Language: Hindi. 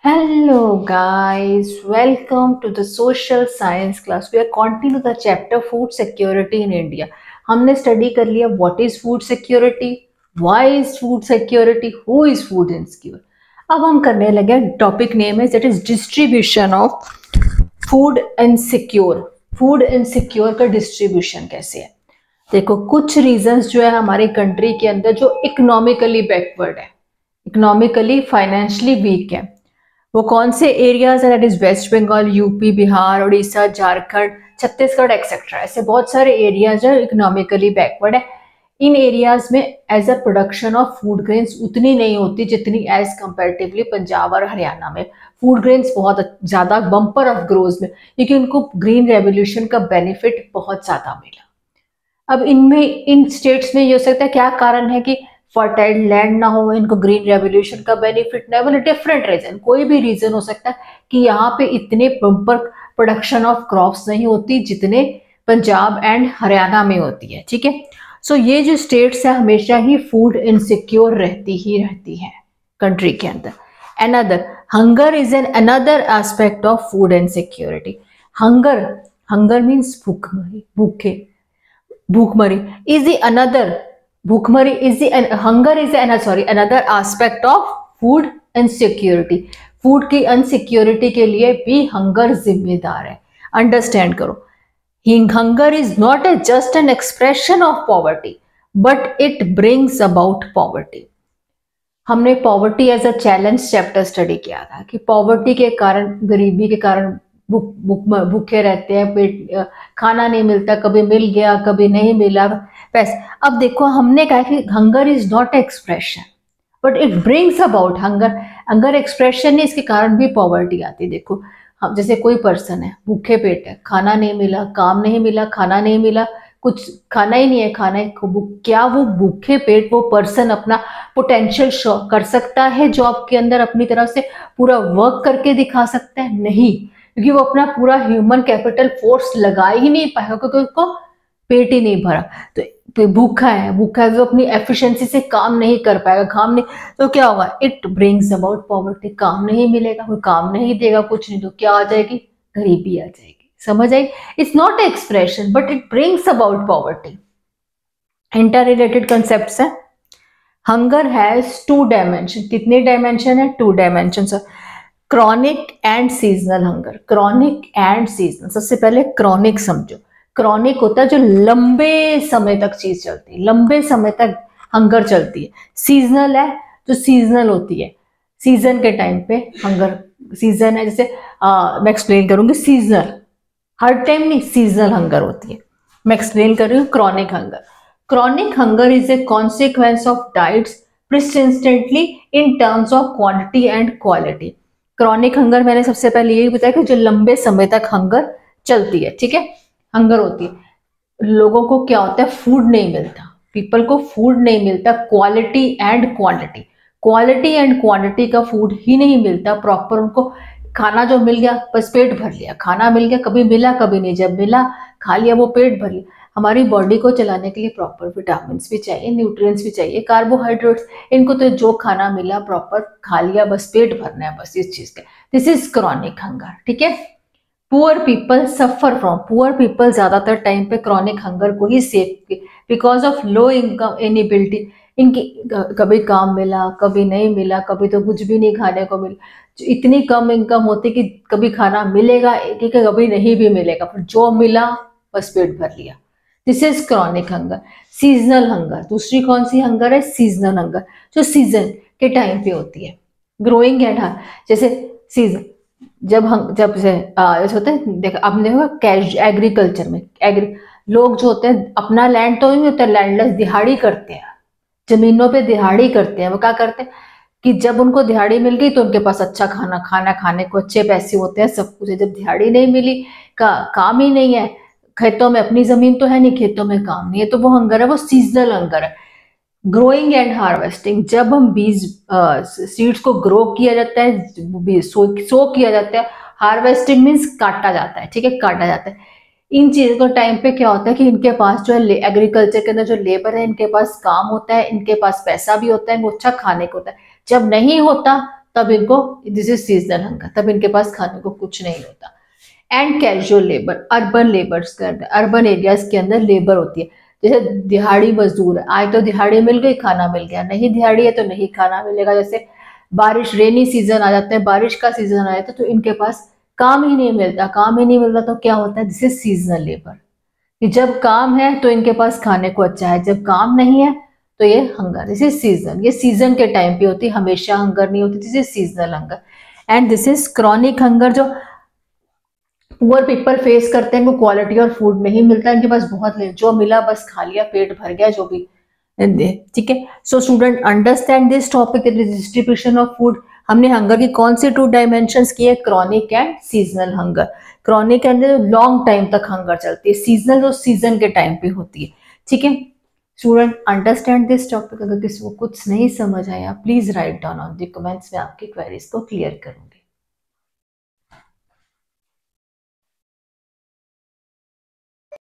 Hello guys, welcome to the social science class. We are continuing the chapter food security in India. हमने स्टडी कर लिया what is food security, why is food security, who is food insecure. अब हम करने लगे टॉपिक नेम है that is distribution of food insecure. Food insecure का डिस्ट्रीब्यूशन कैसे है? देखो कुछ रीजंस जो है हमारी कंट्री के अंदर जो इकोनॉमिकली बैकवर्ड है, इकोनॉमिकली फाइनेंशियली वीक है, वो कौन से एरियाज है? That is West Bengal, UP, Bihar, Orissa, Jharkhand, Chhattisgarh etcetera. ऐसे बहुत सारे एरियाज है इकोनॉमिकली बैकवर्ड है। इन एरियाज में as a production of food grains उतनी नहीं होती जितनी एज कंपेरेटिवली पंजाब और हरियाणा में फूड ग्रेन्स बहुत ज्यादा बम्पर ऑफ ग्रोज में, क्योंकि उनको ग्रीन रेवोल्यूशन का बेनिफिट बहुत ज्यादा मिला। अब इनमें इन स्टेट्स में ये हो सकता है क्या कारण है कि फर्टाइल लैंड ना हो, इनको ग्रीन रेवोल्यूशन का बेनिफिट ना हो, डिफरेंट रीजन, कोई भी रीजन हो सकता है कि यहाँ पे इतने बम्पर प्रोडक्शन ऑफ क्रॉप्स नहीं होती जितने पंजाब एंड हरियाणा में होती है। ठीक है, सो ये जो स्टेट्स है हमेशा ही फूड इनसिक्योर रहती है कंट्री के अंदर। Another hunger is an another aspect of food insecurity. Hunger means भूखमरी is the another भूखमरी is the hunger is the another aspect of food insecurity. Food की अनसिक्योरिटी के लिए भी हंगर जिम्मेदार है। अंडरस्टैंड करो, hunger is not a just an expression of poverty but it brings about poverty. हमने poverty as a challenge chapter study किया था कि पॉवर्टी के कारण, गरीबी के कारण भूखे रहते हैं, पेट खाना नहीं मिलता, कभी मिल गया कभी नहीं मिला बस। अब देखो हमने कहा कि hunger is not expression but it brings about hunger expression नहीं, इसके कारण भी पॉवर्टी आती है। देखो हम जैसे कोई पर्सन है, भूखे पेट है, खाना नहीं मिला, काम नहीं मिला, खाना नहीं मिला, कुछ खाना ही नहीं है, क्या वो भूखे पेट वो पर्सन अपना पोटेंशियल शो कर सकता है जॉब के अंदर, अपनी तरफ से पूरा वर्क करके दिखा सकता है? नहीं, क्योंकि वो अपना पूरा ह्यूमन कैपिटल फोर्स लगा ही नहीं पाएगा क्योंकि उसको पेट ही नहीं भरा। तो भूखा है तो अपनी एफिशिएंसी से काम नहीं कर पाएगा, काम नहीं तो क्या होगा? It brings about poverty. काम नहीं मिलेगा, कोई काम नहीं देगा, कुछ नहीं, तो क्या आ जाएगी? गरीबी आ जाएगी। समझ आई? It's not expression but it brings about poverty. Inter related concept है। Hunger has two dimension. कितने डायमेंशन है? Two dimension. Chronic and seasonal hunger. Chronic and seasonal. सबसे पहले क्रॉनिक समझो। क्रॉनिक होता है जो लंबे समय तक चीज चलती है, लंबे समय तक हंगर चलती है। सीजनल है जो सीजनल होती है, सीजन के टाइम पे हंगर। सीजन है जैसे मैं एक्सप्लेन करूंगी, सीजनल हर टाइम नहीं, सीजनल हंगर होती है। मैं एक्सप्लेन कर रही हूँ chronic hunger. Chronic hunger is a consequence of diets persistently in terms of quantity and quality। Chronic hunger मैंने सबसे पहले यही बताया कि जो लंबे समय तक हंगर चलती है। ठीक है, हंगर होती है, लोगों को क्या होता है? फूड नहीं मिलता, पीपल को फूड नहीं मिलता, quality and quantity, quality and quantity का फूड ही नहीं मिलता प्रॉपर। उनको खाना जो मिल गया बस पेट भर लिया, खाना मिल गया, कभी मिला कभी नहीं, जब मिला खा लिया, वो पेट भर लिया। हमारी बॉडी को चलाने के लिए प्रॉपर विटामिन भी चाहिए, न्यूट्रिएंट्स भी चाहिए, कार्बोहाइड्रेट्स, इनको तो जो खाना मिला प्रॉपर खा लिया, बस पेट भरना है बस इस चीज का। This is chronic hunger. ठीक है, poor people suffer from, poor people ज्यादातर टाइम पे क्रॉनिक हंगर को ही save because of low income inability. इनकी कभी काम मिला कभी नहीं मिला, कभी तो कुछ भी नहीं खाने को मिला, इतनी कम इनकम होती कि कभी खाना मिलेगा कि कभी नहीं भी मिलेगा, पर जो मिला बस पेट भर लिया। This is chronic hunger. Seasonal hunger, दूसरी कौन सी हंगर है? सीजनल हंगर, जो सीजन के टाइम पे होती है। ग्रोइंग एंड जैसे सीजन जब से होता है, देखो आपने देखा एग्रीकल्चर में लोग जो होते हैं अपना लैंड तो नहीं होता, लैंडलेस दिहाड़ी करते हैं, जमीनों पे दिहाड़ी करते हैं। वो क्या करते हैं कि जब उनको दिहाड़ी मिल गई तो उनके पास अच्छा खाना खाने को अच्छे पैसे होते हैं, सब कुछ है। जब दिहाड़ी नहीं मिली, काम ही नहीं है, खेतों में, अपनी जमीन तो है नहीं, खेतों में काम नहीं है, तो वो हंगर है, वो सीजनल हंगर है। ग्रोइंग एंड हार्वेस्टिंग, जब हम बीज सीड्स को ग्रो किया जाता है, सो किया जाता है। हार्वेस्टिंग मीन्स काटा जाता है। ठीक है, काटा जाता है। इन चीजों का टाइम पे क्या होता है कि इनके पास जो है एग्रीकल्चर के अंदर जो लेबर है, इनके पास काम होता है, इनके पास पैसा भी होता है, इनको अच्छा खाने को होता है। जब नहीं होता तब इनको, दिस इज सीजनल हंगर, तब इनके पास खाने को कुछ नहीं होता। And casual labour, urban labours के अंदर, अर्बन एरियाज के अंदर लेबर होती है, जैसे दिहाड़ी मजदूर है, आए तो दिहाड़ी मिल गई, खाना मिल गया, नहीं दिहाड़ी है तो नहीं खाना मिलेगा। जैसे बारिश, रेनी सीजन आ जाता है, बारिश का सीजन आ जाता है, तो इनके पास काम ही नहीं मिलता, काम ही नहीं मिलता तो क्या होता है, दिस इज सीजनल लेबर, कि जब काम है तो इनके पास खाने को अच्छा है, जब काम नहीं है तो ये हंगर, दिस इज सीजन, ये सीजन के टाइम पे होती है, हमेशा हंगर नहीं होती, this is seasonal hunger. And this is chronic hunger, जो पुअर पीपल फेस करते हैं, इनको क्वालिटी और फूड नहीं मिलता, इनके पास बहुत ले, जो मिला बस खा लिया, पेट भर गया, जो भी, ठीक है। So student understand this topic, distribution of food. हमने हंगर की कौन सी 2 डायमेंशंस की है, chronic and seasonal hunger. Chronic के अंदर लॉन्ग टाइम तक हंगर चलती है, सीजनल जो सीजन के टाइम पे होती है, ठीक है। Student understand this topic. अगर किसी को कुछ नहीं समझ आया, please write down on the comments में, आपकी क्वेरीज को क्लियर करूंगी।